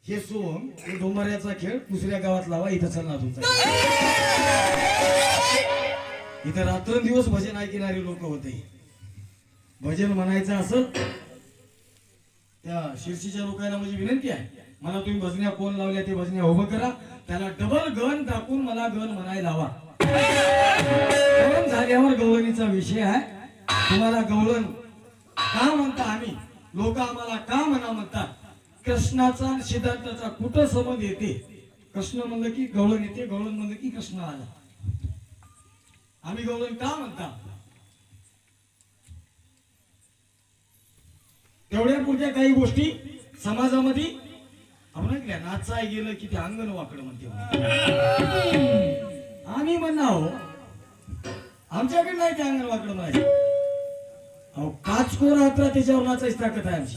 हे सोम हे डोंबऱ्याचा खेळ दुसऱ्या गावात लावा, इथं चलना तुमचा. इथं रात्रंदिवस भजन ऐकणारी लोक होते. भजन म्हणायचं असेल त्या शिर्षीच्या लोकांना माझी विनंती आहे, मला तुम्ही भजन्या कोण लावल्या ते भजन्या उभं करा, त्याला डबल गण टाकून मला गण म्हणायला लावा. गवळण झाल्यावर गवळणीचा विषय आहे. तुम्हाला गवळण का म्हणता, आम्ही लोक आम्हाला का म्हणा म्हणतात. कृष्णाचा आणि सिद्धार्थाचा कुठं संबंध येते. कृष्ण म्हणलं की गवळण येते, गवळण म्हणलं की कृष्ण आला. आम्ही गवळण का म्हणता. तेवढ्या पुरत्या काही गोष्टी समाजामध्ये आपण ऐकल्या. नाचाय गेलं की ते अंगण वाकडं म्हणते. आम्ही म्हणणार आमच्याकडे नाही ते अंगण वाकडं म्हणायचं. अहो काचकोर हातरा त्याच्यावर नाचायची ताकद आहे आमची.